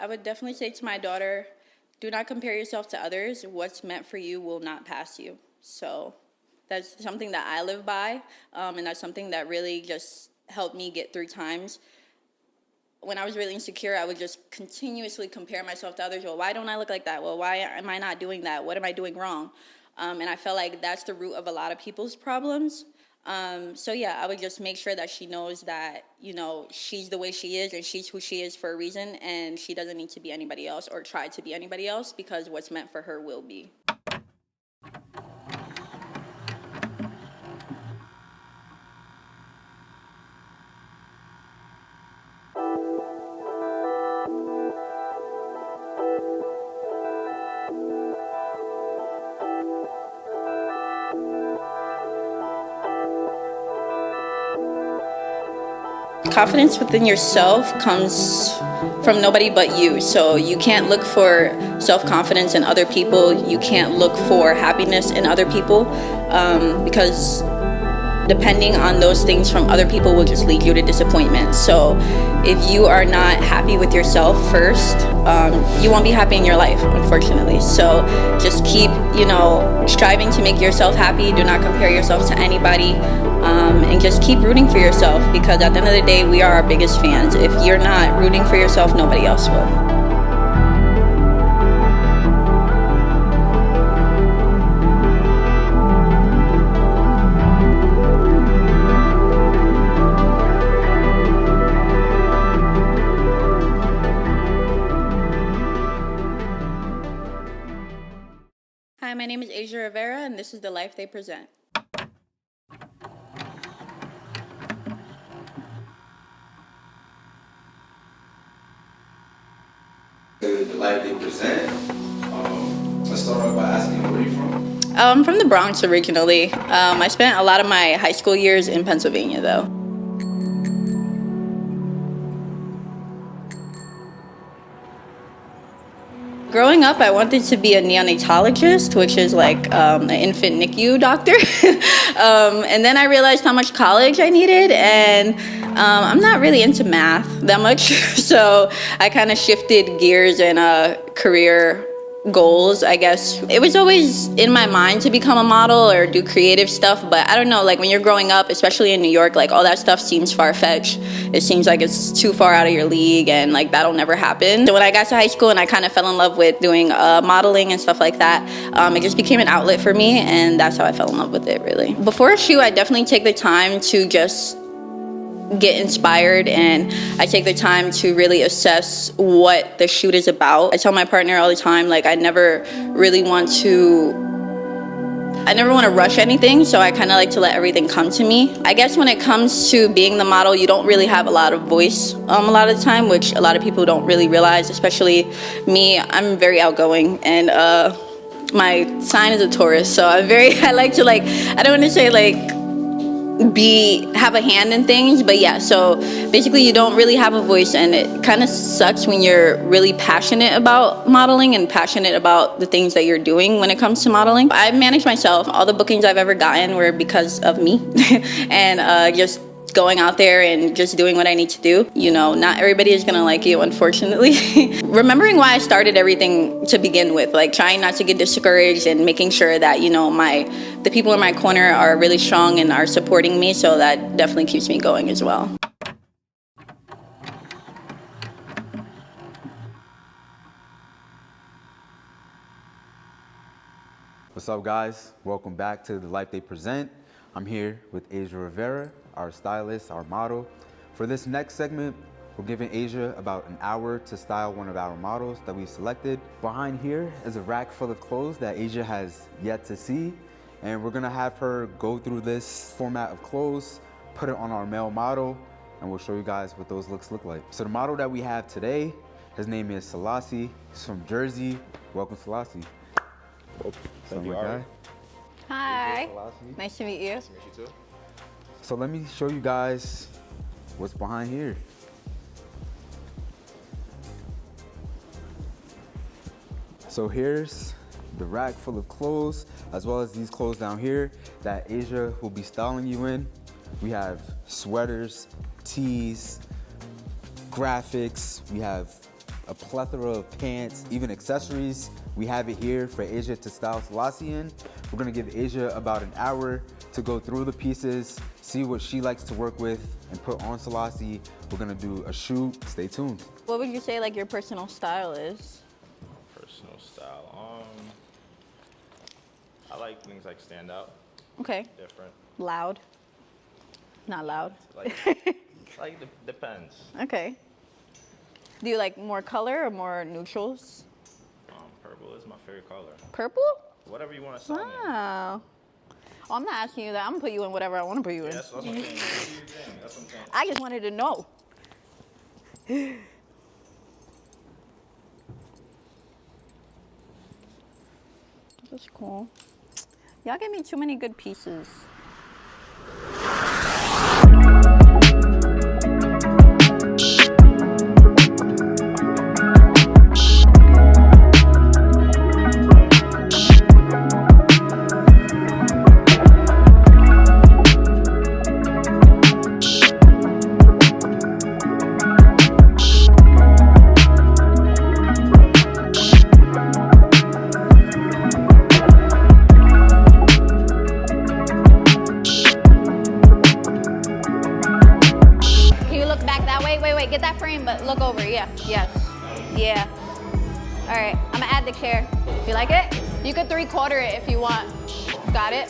I would definitely say to my daughter, do not compare yourself to others. What's meant for you will not pass you. So that's something that I live by, and that's something that really just helped me get through times. When I was really insecure, I would just continuously compare myself to others. Well, why don't I look like that? Well, why am I not doing that? What am I doing wrong? And I felt like that's the root of a lot of people's problems. So yeah, I would just make sure that she knows that, you know, she's the way she is and she's who she is for a reason, and she doesn't need to be anybody else or try to be anybody else, because what's meant for her will be. Confidence within yourself comes from nobody but you. So you can't look for self-confidence in other people. You can't look for happiness in other people, because depending on those things from other people will just lead you to disappointment. So if you are not happy with yourself first, you won't be happy in your life, unfortunately. So just keep, striving to make yourself happy. Do not compare yourself to anybody, and just keep rooting for yourself, because at the end of the day, we are our biggest fans. If you're not rooting for yourself, nobody else will. Hi, my name is Asia Rivera, and this is The Life They Present. The Life They Present. Let's start off by asking, where are you from? I'm from the Bronx originally. I spent a lot of my high school years in Pennsylvania, though. Growing up, I wanted to be a neonatologist, which is like an infant NICU doctor. And then I realized how much college I needed, and I'm not really into math that much. So I kind of shifted gears and career goals, I guess. It was always in my mind to become a model or do creative stuff, but I don't know, like when you're growing up, especially in New York, like all that stuff seems far-fetched. It seems like it's too far out of your league, and like that'll never happen. So when I got to high school and I kind of fell in love with doing modeling and stuff like that, it just became an outlet for me, and that's how I fell in love with it, really. Before a shoot, I definitely take the time to just get inspired, and I take the time to really assess what the shoot is about. I tell my partner all the time, like, I never want to rush anything, so I kind of like to let everything come to me. I guess when it comes to being the model, you don't really have a lot of voice a lot of the time, which a lot of people don't really realize, especially me. I'm very outgoing, and my sign is a Taurus, so I like to, like, I don't want to say like have a hand in things, but yeah, so basically you don't really have a voice, and it kind of sucks when you're really passionate about modeling and passionate about the things that you're doing when it comes to modeling. I manage myself. All the bookings I've ever gotten were because of me and just going out there and just doing what I need to do. Not everybody is gonna like you, unfortunately. Remembering why I started everything to begin with, like trying not to get discouraged and making sure that, the people in my corner are really strong and are supporting me, so that definitely keeps me going as well. What's up, guys? Welcome back to The Life They Present. I'm here with Asia Rivera, our stylist, our model. For this next segment, we're giving Asia about an hour to style one of our models that we selected. Behind here is a rack full of clothes that Asia has yet to see, and we're gonna have her go through this format of clothes, put it on our male model, and we'll show you guys what those looks look like. So the model that we have today, his name is Selassie. He's from Jersey. Welcome, Selassie. Thank you, Ari. Hi. Nice to meet you. Nice to meet you too. So let me show you guys what's behind here. So here's the rack full of clothes, as well as these clothes down here that Asia will be styling you in. We have sweaters, tees, graphics, we have a plethora of pants, even accessories. We have it here for Asia to style Selassie in. We're gonna give Asia about an hour to go through the pieces, see what she likes to work with, and put on Selassie. We're gonna do a shoot. Stay tuned. What would you say like your personal style is? Personal style. I like things like stand out, Okay. different. Loud. Not loud. Depends. Okay. Do you like more color or more neutrals? Purple is my favorite color. Purple? Whatever you want to sell me. Wow. Oh, I'm not asking you that. I'm gonna put you in whatever I want to put you in. That's what I'm saying. Do your thing. That's what I'm saying. I just wanted to know. That's cool. Y'all gave me too many good pieces. Get that frame, but look over. Yeah, yes, yeah. All right, I'm gonna add the chair. You like it? You could 3/4 it if you want. Got it?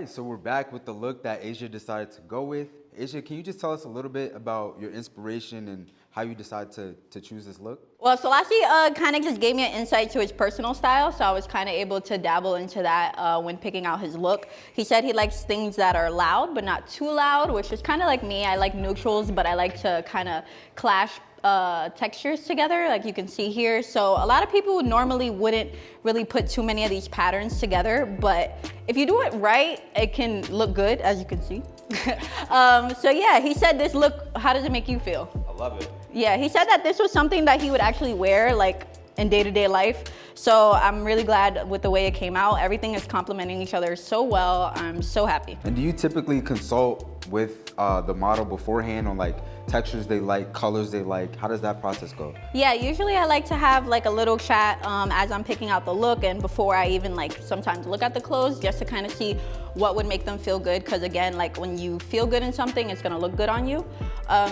So we're back with the look that Asia decided to go with. Asia, can you just tell us a little bit about your inspiration and how you decided to choose this look? Well, Selassie kind of just gave me an insight to his personal style, so I was kind of able to dabble into that when picking out his look. He said he likes things that are loud, but not too loud, which is kind of like me. I like neutrals, but I like to kind of clash textures together, like you can see here. So a lot of people normally wouldn't really put too many of these patterns together, but if you do it right, it can look good, as you can see. So yeah, he said this look, how does it make you feel? I love it. Yeah, he said that this was something that he would actually wear like in day-to-day life. So I'm really glad with the way it came out. Everything is complementing each other so well. I'm so happy. And do you typically consult with the model beforehand on like textures they like, colors they like? How does that process go? Yeah, usually I like to have like a little chat as I'm picking out the look and before I even like sometimes look at the clothes, just to kind of see what would make them feel good. Because again, like when you feel good in something, it's gonna look good on you.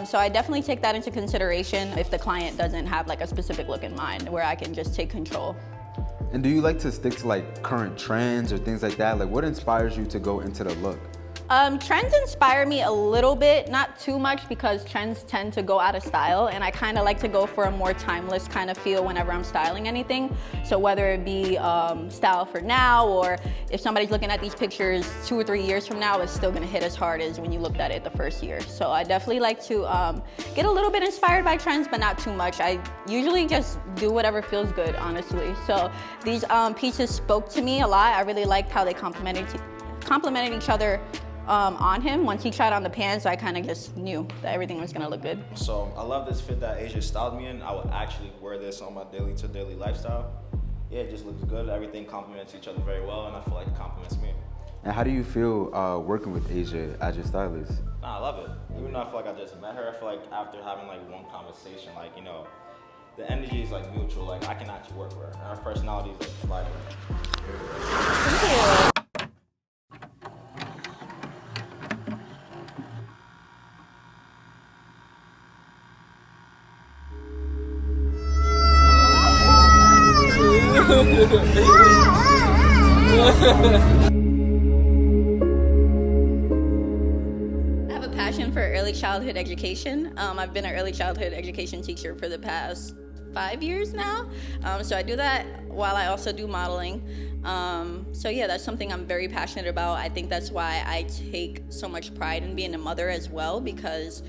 So I definitely take that into consideration if the client doesn't have like a specific look in mind, where I can just take control. And do you like to stick to like current trends or things like that? Like what inspires you to go into the look? Trends inspire me a little bit, not too much, because trends tend to go out of style, and I kind of like to go for a more timeless kind of feel whenever I'm styling anything. So whether it be style for now, or if somebody's looking at these pictures 2 or 3 years from now, it's still gonna hit as hard as when you looked at it the first year. So I definitely like to get a little bit inspired by trends, but not too much. I usually just do whatever feels good, honestly. So these pieces spoke to me a lot. I really liked how they complemented each other on him. Once he tried on the pants, I kind of just knew that everything was gonna look good. So I love this fit that Asia styled me in. I would actually wear this on my daily to daily lifestyle. Yeah, it just looks good. Everything complements each other very well, and I feel like it complements me. And how do you feel working with Asia as your stylist? Nah, I love it. Even though I feel like I just met her, I feel like after having like one conversation, like, you know, the energy is like mutual. Like I can actually work with her. And her personality is like vibrant. Thank you. I have a passion for early childhood education. I've been an early childhood education teacher for the past 5 years now. So I do that while I also do modeling. So yeah, that's something I'm very passionate about. I think that's why I take so much pride in being a mother as well, because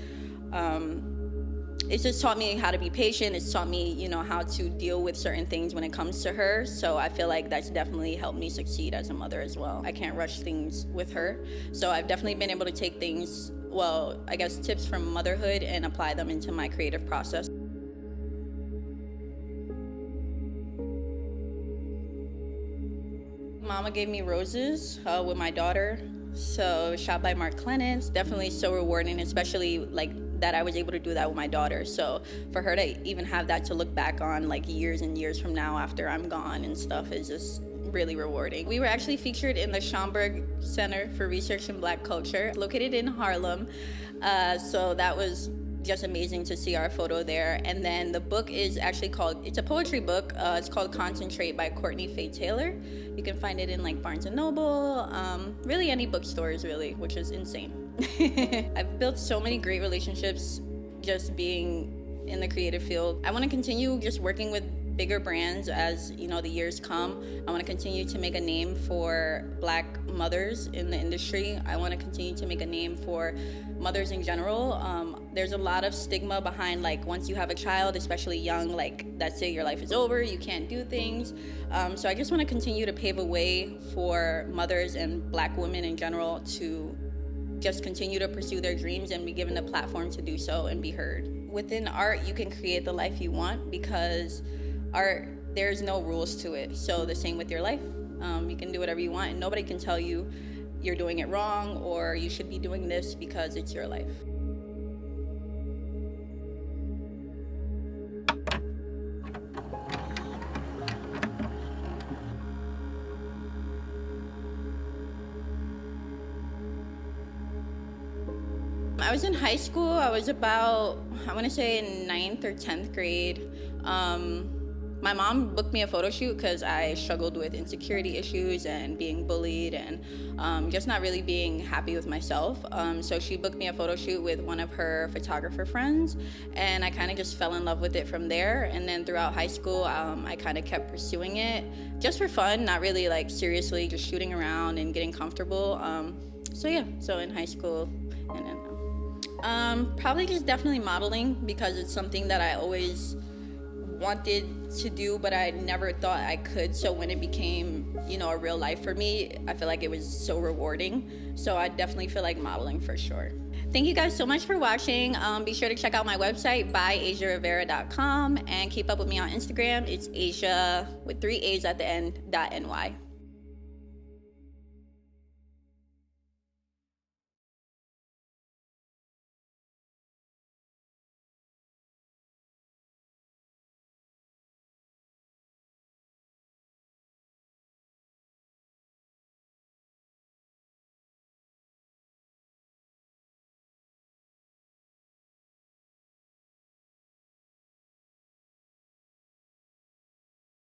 it's just taught me how to be patient. It's taught me, you know, how to deal with certain things when it comes to her. So I feel like that's definitely helped me succeed as a mother as well. I can't rush things with her. So I've definitely been able to take things, well, I guess tips from motherhood and apply them into my creative process. Mama gave me roses with my daughter. So shot by Mark Clennon. It's definitely so rewarding, especially like that I was able to do that with my daughter. So for her to even have that to look back on like years and years from now after I'm gone and stuff is just really rewarding. We were actually featured in the Schomburg Center for Research in Black Culture, located in Harlem. So that was just amazing to see our photo there. And then the book is actually called, it's a poetry book. It's called Concentrate by Courtney Faye Taylor. You can find it in like Barnes & Noble, really any bookstores really, which is insane. I've built so many great relationships just being in the creative field. I want to continue just working with bigger brands as, you know, the years come. I want to continue to make a name for Black mothers in the industry. I want to continue to make a name for mothers in general. There's a lot of stigma behind like once you have a child, especially young, like that's it, your life is over, you can't do things. So I just want to continue to pave a way for mothers and Black women in general to just continue to pursue their dreams and be given the platform to do so and be heard. Within art, you can create the life you want because art, there's no rules to it. So the same with your life. You can do whatever you want and nobody can tell you you're doing it wrong or you should be doing this because it's your life. I was in high school. I was about, I want to say in 9th or 10th grade. My mom booked me a photo shoot because I struggled with insecurity issues and being bullied and just not really being happy with myself. So she booked me a photo shoot with one of her photographer friends and I kind of just fell in love with it from there. And then throughout high school, I kind of kept pursuing it just for fun, not really like seriously, just shooting around and getting comfortable. So yeah, so in high school and then probably just definitely modeling because it's something that I always wanted to do, but I never thought I could. So when it became, you know, a real life for me, I feel like it was so rewarding. So I definitely feel like modeling for sure. Thank you guys so much for watching. Be sure to check out my website, byasiarivera.com, and keep up with me on Instagram. It's Asia with 3 A's at the end, .ny.